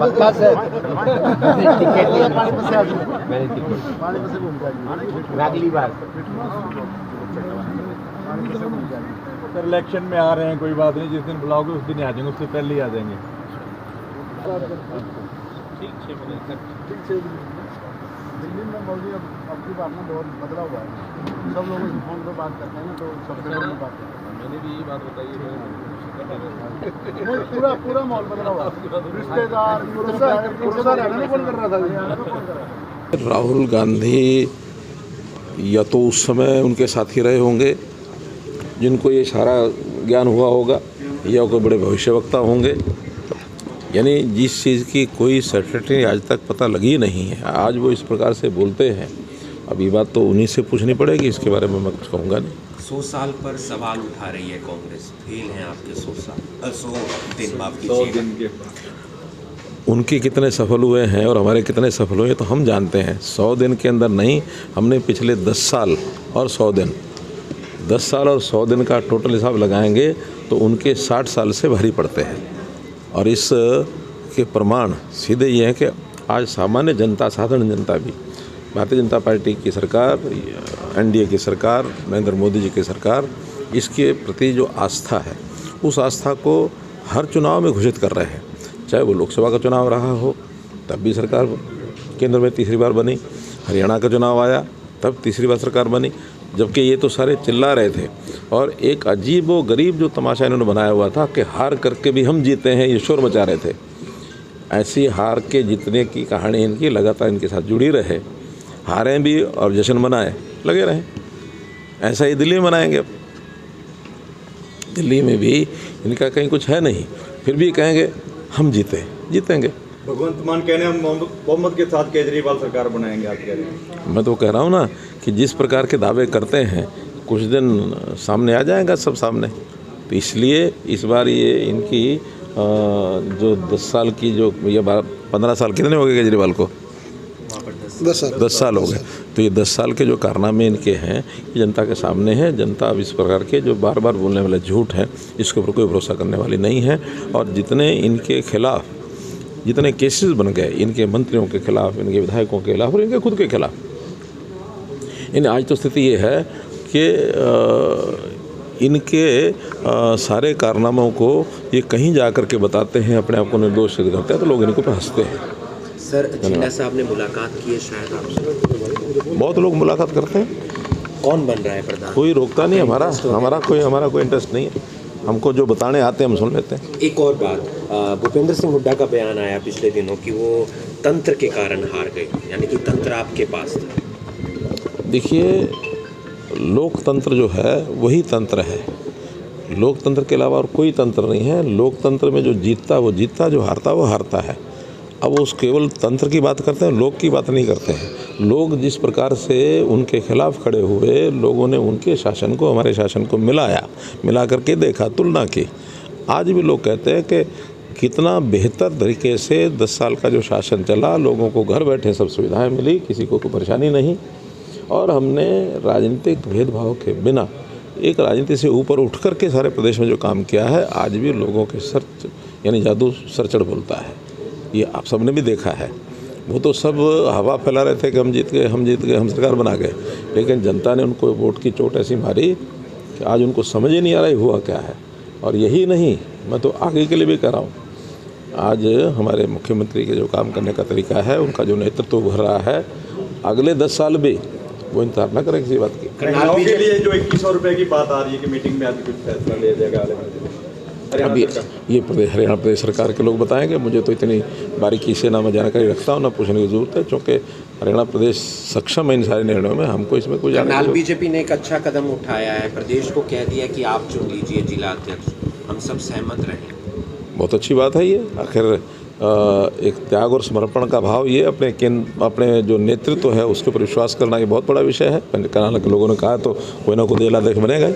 पक्का sir ticket लिया पानीपत से आगे मैंने टिकट पानीपत से घूम जाएगी अगली बार पानीपत से घूम जाएगी। सर इलेक्शन में आ रहे हैं, कोई बात नहीं, जिस दिन बुलाओगे उस दिन ही आ जाएंगे, उससे पहले ही आ जाएंगे। ठीक है दिल्ली में मोदी अब की बात ना दौर बदला हुआ है, सब लोग फोन पे बात करते हैं ना, तो सबसे बड़ी बात करते हैं। मैंने भी यही बात बताई है। पूरा पूरा माहौल बदला हुआ है, रिश्तेदार फोन कर रहा था। राहुल गांधी या तो उस समय उनके साथी रहे होंगे जिनको ये सारा ज्ञान हुआ होगा, या कोई बड़े भविष्यवक्ता होंगे, यानी जिस चीज़ की कोई सर्टेनिटी आज तक पता लगी नहीं है, आज वो इस प्रकार से बोलते हैं। अब ये बात तो उन्हीं से पूछनी पड़ेगी, इसके बारे में मैं कुछ कहूँगा नहीं। 100 साल पर सवाल उठा रही है कांग्रेस, फेल हैं आपके 100 दिन माफ कीजिएगा। उनके कितने सफल हुए हैं और हमारे कितने सफल हुए तो हम जानते हैं। 100 दिन के अंदर नहीं, हमने पिछले 10 साल और 100 दिन, 10 साल और 100 दिन का टोटल हिसाब लगाएंगे तो उनके 60 साल से भारी पड़ते हैं। और इस के प्रमाण सीधे ये हैं कि आज सामान्य जनता, साधारण जनता भी भारतीय जनता पार्टी की सरकार, एनडीए की सरकार, नरेंद्र मोदी जी की सरकार, इसके प्रति जो आस्था है उस आस्था को हर चुनाव में घोषित कर रहे हैं। चाहे वो लोकसभा का चुनाव रहा हो तब भी सरकार केंद्र में तीसरी बार बनी, हरियाणा का चुनाव आया तब तीसरी बार सरकार बनी, जबकि ये तो सारे चिल्ला रहे थे। और एक अजीब व गरीब जो तमाशा इन्होंने बनाया हुआ था कि हार करके भी हम जीते हैं, ये शोर मचा रहे थे। ऐसी हार के जीतने की कहानी इनकी लगातार इनके साथ जुड़ी रहे, हारें भी और जश्न मनाए लगे रहें। ऐसा ही दिल्ली में मनाएंगे। अब दिल्ली में भी इनका कहीं कुछ है नहीं, फिर भी कहेंगे हम जीतेंगे। भगवंत मान कहने हम बहुमत के साथ केजरीवाल सरकार बनाएंगे, आप कह रहे हैं। मैं तो कह रहा हूँ ना कि जिस प्रकार के दावे करते हैं कुछ दिन सामने आ जाएगा सब सामने। तो इसलिए इस बार ये इनकी जो 10 साल की जो ये 15 साल कितने हो गए केजरीवाल को? 10 साल हो गए। तो ये 10 साल के जो कारनामे इनके हैं ये जनता के सामने हैं। जनता अब इस प्रकार के जो बार बार बोलने वाले झूठ हैं इसके ऊपर कोई भरोसा करने वाली नहीं है। और जितने इनके खिलाफ जितने केसेस बन गए इनके मंत्रियों के खिलाफ, इनके विधायकों के खिलाफ और इनके खुद के खिलाफ, इन आज तो स्थिति ये है कि इनके सारे कारनामों को ये कहीं जा कर के बताते हैं, अपने आप को निर्दोष सिद्ध करते हैं, तो लोग इनको पे हंसते हैं। सर जिन्ना साहब ने मुलाकात की है शायद आपसे? बहुत लोग मुलाकात करते हैं। कौन बन रहा है प्रधान? कोई रोकता नहीं, हमारा कोई इंटरेस्ट नहीं है। हमको जो बताने आते हैं हम सुन लेते हैं। एक और बात, भूपेंद्र सिंह हुड्डा का बयान आया पिछले दिनों कि वो तंत्र के कारण हार गए, यानी कि तंत्र आपके पास था। देखिए, लोकतंत्र जो है वही तंत्र है। लोकतंत्र के अलावा और कोई तंत्र नहीं है। लोकतंत्र में जो जीतता वो जीतता, जो हारता वो हारता है। अब वो केवल तंत्र की बात करते हैं, लोक की बात नहीं करते हैं। लोग जिस प्रकार से उनके खिलाफ खड़े हुए, लोगों ने उनके शासन को हमारे शासन को मिला करके देखा, तुलना की। आज भी लोग कहते हैं कि कितना बेहतर तरीके से 10 साल का जो शासन चला, लोगों को घर बैठे सब सुविधाएं मिली, किसी को कोई परेशानी नहीं। और हमने राजनीतिक भेदभाव के बिना एक राजनीति से ऊपर उठ कर के सारे प्रदेश में जो काम किया है, आज भी लोगों के सर यानी जादू सर चढ़ बोलता है। ये आप सबने भी देखा है। वो तो सब हवा फैला रहे थे कि हम जीत गए, हम सरकार बना गए, लेकिन जनता ने उनको वोट की चोट ऐसी मारी कि आज उनको समझ ही नहीं आ रहा हुआ क्या है। और यही नहीं, मैं तो आगे के लिए भी कह रहा हूँ, आज हमारे मुख्यमंत्री के जो काम करने का तरीका है, उनका जो नेतृत्व उभर रहा है, अगले 10 साल भी वो इंतजार न करें किसी बात की। महिलाओं के लिए जो 2100 रुपये की बात आ रही है कि मीटिंग में आज कुछ फैसला लिया जाएगा, अभी ये हरियाणा प्रदेश सरकार के लोग बताएंगे। मुझे तो इतनी बारीकी से ना मैं जानकारी रखता हूँ, ना पूछने की जरूरत है, क्योंकि हरियाणा प्रदेश सक्षम है इन सारे निर्णयों में। हमको इसमें कोई जानकारी। बीजेपी ने एक अच्छा कदम उठाया है, प्रदेश को कह दिया कि आप चुन लीजिए जिला अध्यक्ष, हम सब सहमत रहें। बहुत अच्छी बात है ये। आखिर एक त्याग और समर्पण का भाव, ये अपने जो नेतृत्व है उसके ऊपर विश्वास करना, ये बहुत बड़ा विषय है। कर्नाटक के लोगों ने कहा तो कोई ना कोई जिला अध्यक्ष बनेगा।